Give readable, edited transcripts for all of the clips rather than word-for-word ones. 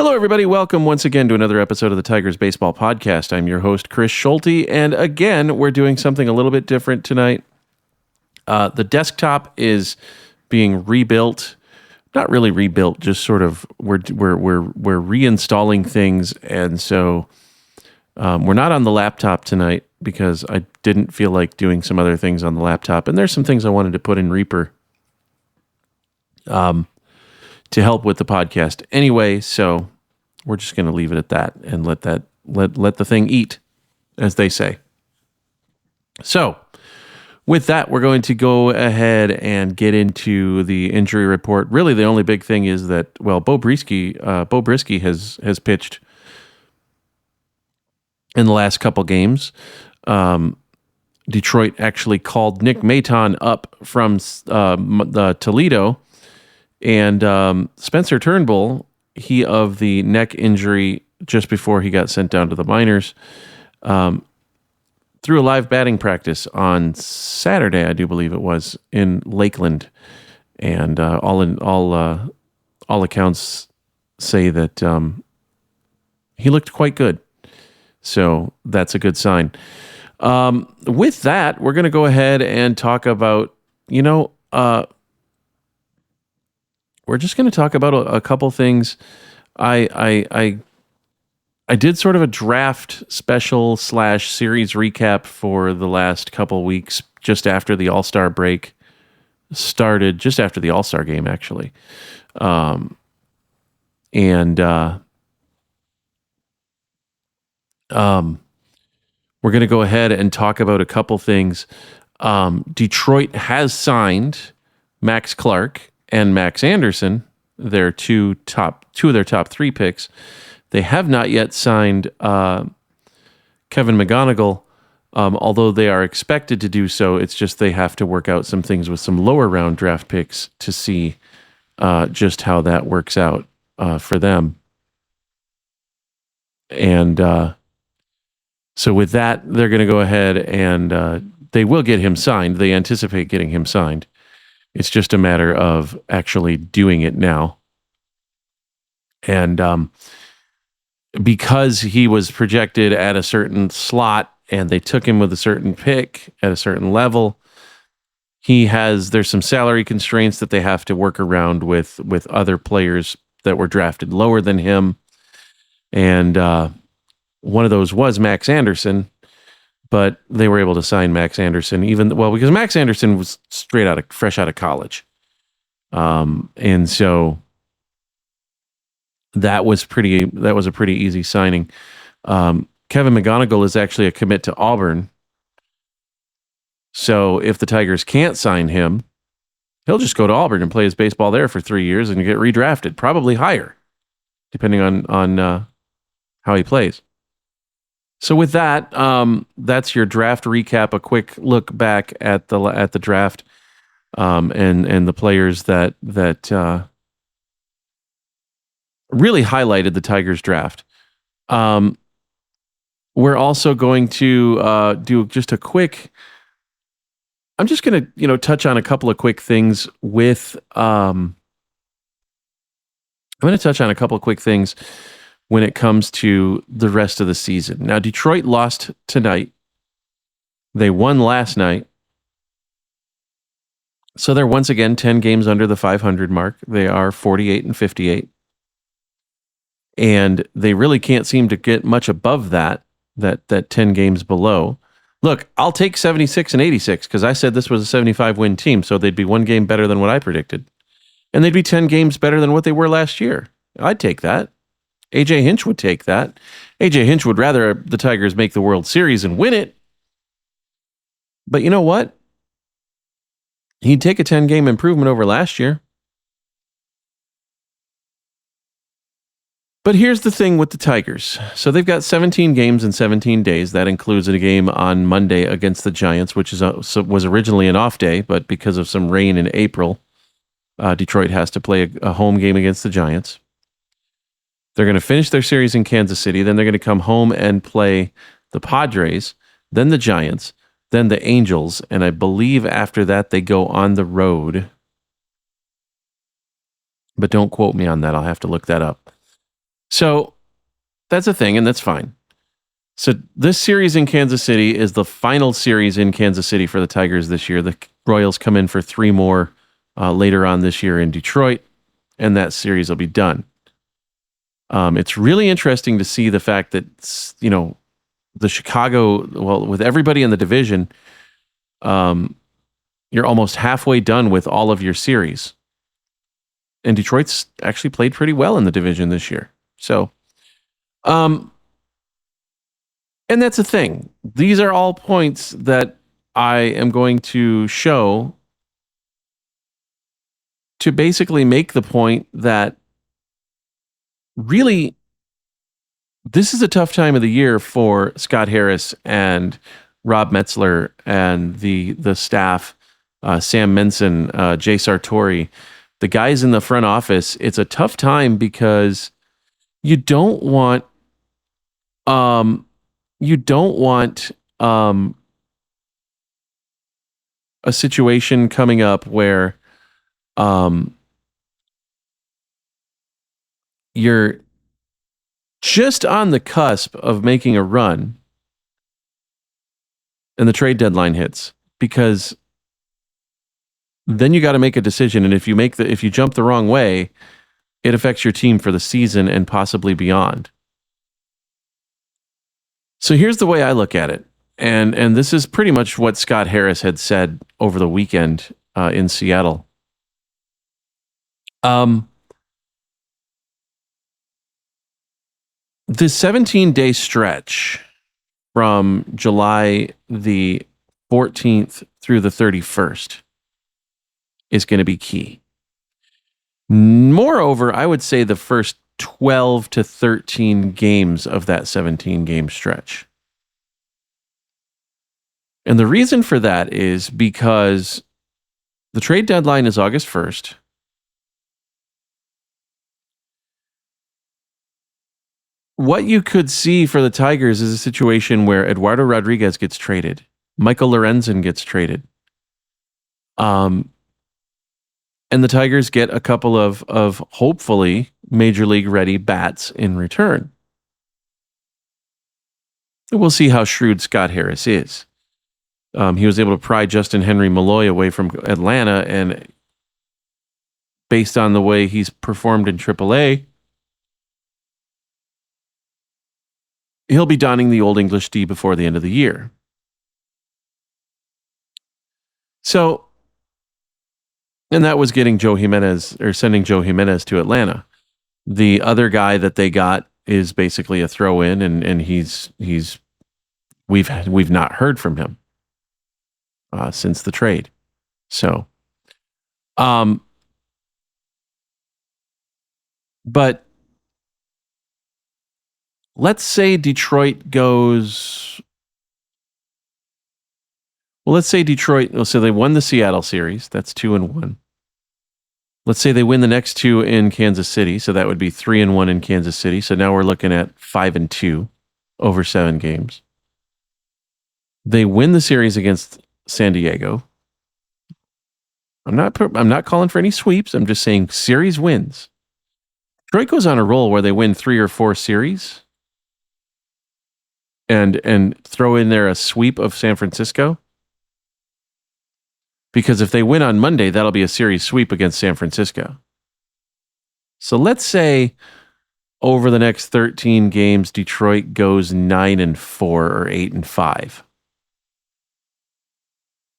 Hello, everybody. Welcome once again to another episode of the Tigers Baseball Podcast. I'm your host, Chris Schulte, and again, we're doing something a little bit different tonight. The desktop is being rebuilt. Not really rebuilt, just sort of we're reinstalling things, and so we're not on the laptop tonight because I didn't feel like doing some other things on the laptop, and there's some things I wanted to put in Reaper to help with the podcast anyway. So we're just going to leave it at that and let the thing eat, as they say. So with that, we're going to go ahead and get into the injury report. Really, the only big thing is that, well, Bo Brisky has pitched in the last couple games. Detroit actually called Nick Maton up from Toledo, and Spencer Turnbull, he of the neck injury just before he got sent down to the minors, through a live batting practice on Saturday, I do believe it was, in Lakeland, and all accounts say that he looked quite good. So that's a good sign. With that, we're going to go ahead and talk about, we're just going to talk about a couple things. I did sort of a draft special / series recap for the last couple weeks, just after the All-Star break started, just after the All-Star game, actually. We're going to go ahead and talk about a couple things. Detroit has signed Max Clark and Max Anderson, their two of their top three picks. They have not yet signed Kevin McGonigal, although they are expected to do so. It's just they have to work out some things with some lower round draft picks to see just how that works out for them. And so with that, they're going to go ahead and they will get him signed. They anticipate getting him signed. It's just a matter of actually doing it now. And because he was projected at a certain slot and they took him with a certain pick at a certain level, there's some salary constraints that they have to work around with other players that were drafted lower than him. And one of those was Max Anderson, but they were able to sign Max Anderson because Max Anderson was fresh out of college. And so that was a pretty easy signing. Kevin McGonigal is actually a commit to Auburn. So if the Tigers can't sign him, he'll just go to Auburn and play his baseball there for 3 years and get redrafted, probably higher, depending on how he plays. So with that, that's your draft recap. A quick look back at the draft and the players that really highlighted the Tigers draft. We're also going to do just a quick. I'm just going to touch on a couple of quick things with. I'm going to touch on a couple of quick things when it comes to the rest of the season. Now, Detroit lost tonight. They won last night. So they're once again 10 games under the 500 mark. They are 48-58. And they really can't seem to get much above that 10 games below. Look, I'll take 76 and 86 because I said this was a 75-win team, so they'd be one game better than what I predicted. And they'd be 10 games better than what they were last year. I'd take that. A.J. Hinch would take that. A.J. Hinch would rather the Tigers make the World Series and win it. But you know what? He'd take a 10-game improvement over last year. But here's the thing with the Tigers. So they've got 17 games in 17 days. That includes a game on Monday against the Giants, which was originally an off day, but because of some rain in April, Detroit has to play a home game against the Giants. They're going to finish their series in Kansas City. Then they're going to come home and play the Padres, then the Giants, then the Angels. And I believe after that, they go on the road. But don't quote me on that. I'll have to look that up. So that's a thing, and that's fine. So this series in Kansas City is the final series in Kansas City for the Tigers this year. The Royals come in for 3 more later on this year in Detroit, and that series will be done. It's really interesting to see the fact that, the Chicago, well, with everybody in the division, you're almost halfway done with all of your series. And Detroit's actually played pretty well in the division this year. So, and that's the thing. These are all points that I am going to show to basically make the point that really this is a tough time of the year for Scott Harris and Rob Metzler and the staff, Sam Menson, Jay Sartori, the guys in the front office. It's a tough time because you don't want a situation coming up where you're just on the cusp of making a run and the trade deadline hits, because then you got to make a decision. And if you jump the wrong way, it affects your team for the season and possibly beyond. So here's the way I look at it. And this is pretty much what Scott Harris had said over the weekend in Seattle. The 17-day stretch from July the 14th through the 31st is going to be key. Moreover, I would say the first 12 to 13 games of that 17-game stretch. And the reason for that is because the trade deadline is August 1st. What you could see for the Tigers is a situation where Eduardo Rodriguez gets traded. Michael Lorenzen gets traded. And the Tigers get a couple of hopefully major league ready bats in return. We'll see how shrewd Scott Harris is. He was able to pry Justin Henry Malloy away from Atlanta, and based on the way he's performed in AAA, he'll be donning the Old English D before the end of the year. So, and that was getting Joe Jimenez, or sending Joe Jimenez to Atlanta. The other guy that they got is basically a throw-in, and we've not heard from him since the trade. So, but let's say Detroit goes. Well, let's say Detroit. So they won the Seattle series. That's 2-1. Let's say they win the next 2 in Kansas City. So that would be 3-1 in Kansas City. So now we're looking at 5-2 over 7 games. They win the series against San Diego. I'm not calling for any sweeps. I'm just saying series wins. Detroit goes on a roll where they win 3 or 4 series and throw in there a sweep of San Francisco. Because if they win on Monday, that'll be a series sweep against San Francisco. So let's say over the next 13 games, Detroit goes 9-4 or 8-5.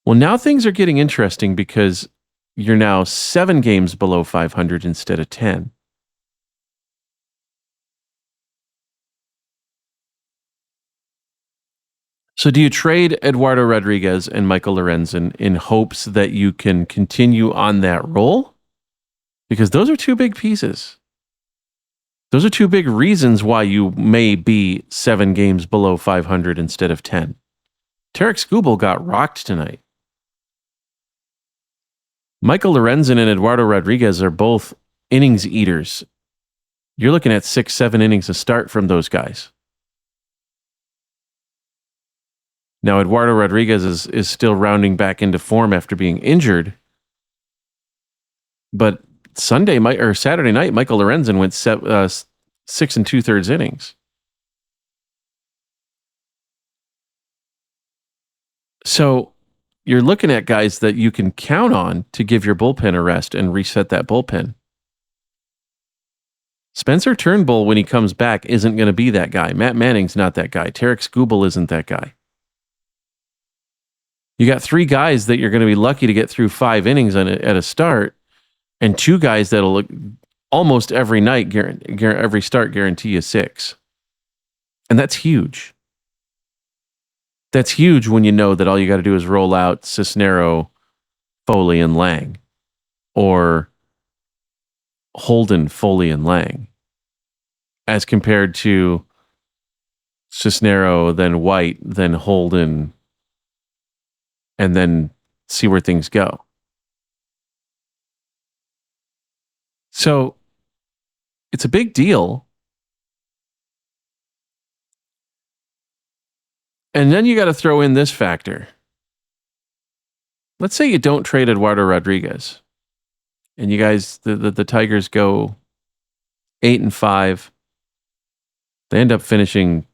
Well, now things are getting interesting because you're now 7 games below 500 instead of 10. So do you trade Eduardo Rodriguez and Michael Lorenzen in hopes that you can continue on that roll? Because those are 2 big pieces. Those are 2 big reasons why you may be 7 games below 500 instead of 10. Tarek Skubal got rocked tonight. Michael Lorenzen and Eduardo Rodriguez are both innings eaters. You're looking at 6-7 innings a start from those guys. Now, Eduardo Rodriguez is still rounding back into form after being injured. But Saturday night, Michael Lorenzen went 6 2/3 innings. So you're looking at guys that you can count on to give your bullpen a rest and reset that bullpen. Spencer Turnbull, when he comes back, isn't going to be that guy. Matt Manning's not that guy. Tarek Skubal isn't that guy. You got 3 guys that you're going to be lucky to get through 5 innings at a start, and 2 guys that'll look almost every night, every start, guarantee you 6. And that's huge. That's huge when you know that all you got to do is roll out Cisnero, Foley, and Lang, or Holden, Foley, and Lang, as compared to Cisnero, then White, then Holden, and then see where things go. So it's a big deal. And then you got to throw in this factor. Let's say you don't trade Eduardo Rodriguez, and you guys, the Tigers go 8-5. They end up finishing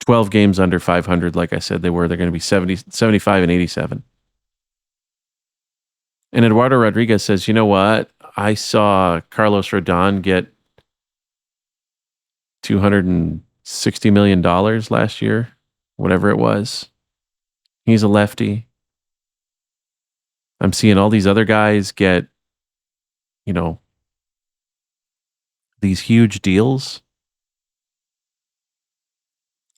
12 games under 500, like I said they were. They're going to be 75-87. And Eduardo Rodriguez says, you know what? I saw Carlos Rodon get $260 million last year, whatever it was. He's a lefty. I'm seeing all these other guys get, these huge deals.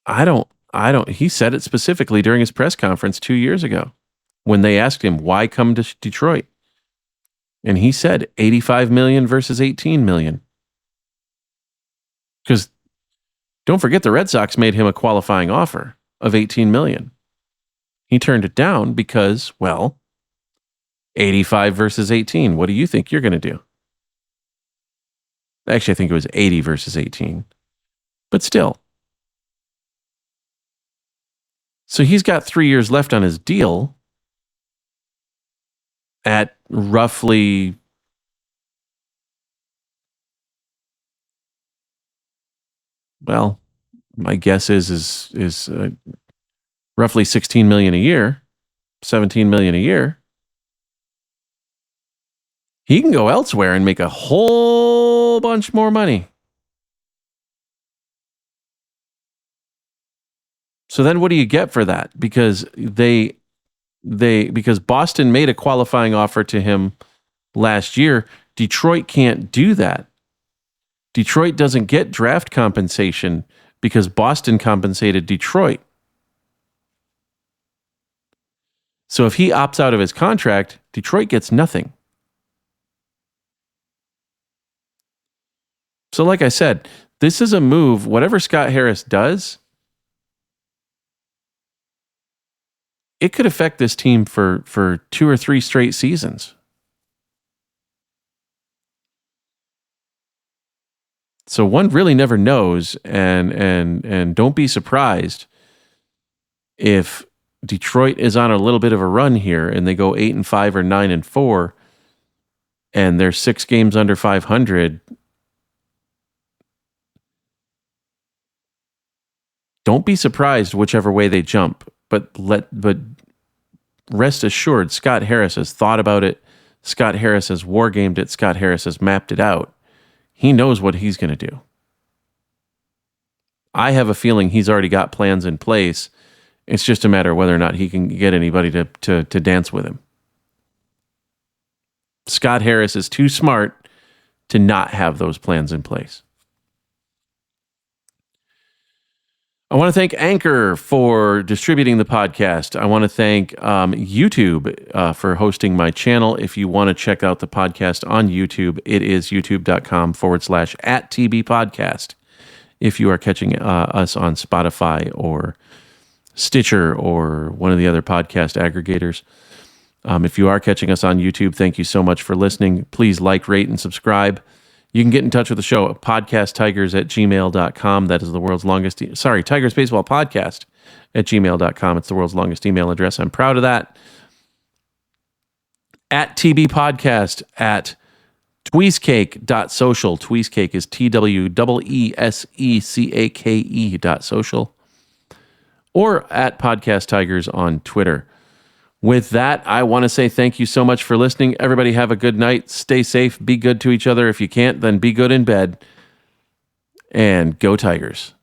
He said it specifically during his press conference 2 years ago when they asked him, why come to Detroit? And he said 85 million versus 18 million. Because don't forget, the Red Sox made him a qualifying offer of 18 million. He turned it down because, 85 versus 18. What do you think you're going to do? Actually, I think it was 80 versus 18. But still. So he's got 3 years left on his deal at roughly my guess is roughly 16 million a year, 17 million a year. He can go elsewhere and make a whole bunch more money. So then what do you get for that? Because because Boston made a qualifying offer to him last year, Detroit can't do that. Detroit doesn't get draft compensation because Boston compensated Detroit. So if he opts out of his contract, Detroit gets nothing. So like I said, this is a move, whatever Scott Harris does, it could affect this team for 2 or 3 straight seasons. So one really never knows, and don't be surprised if Detroit is on a little bit of a run here and they go 8-5 or 9-4, and they're 6 games under 500. Don't be surprised whichever way they jump, but rest assured, Scott Harris has thought about it. Scott Harris has wargamed it. Scott Harris has mapped it out. He knows what he's going to do. I have a feeling he's already got plans in place. It's just a matter of whether or not he can get anybody to dance with him. Scott Harris is too smart to not have those plans in place. I want to thank Anchor for distributing the podcast. I want to thank YouTube for hosting my channel. If you want to check out the podcast on YouTube, it is youtube.com/@TB podcast. If you are catching us on Spotify or Stitcher or one of the other podcast aggregators. If you are catching us on YouTube, thank you so much for listening. Please like, rate, and subscribe. You can get in touch with the show at podcasttigers@gmail.com. That is the world's longest, Tigers Baseball Podcast @gmail.com. It's the world's longest email address. I'm proud of that. @TB Podcast at Tweesecake.social. Tweesecake is TWEESECAKE.social. Or at Podcast Tigers on Twitter. With that, I want to say thank you so much for listening. Everybody have a good night. Stay safe. Be good to each other. If you can't, then be good in bed. And go Tigers.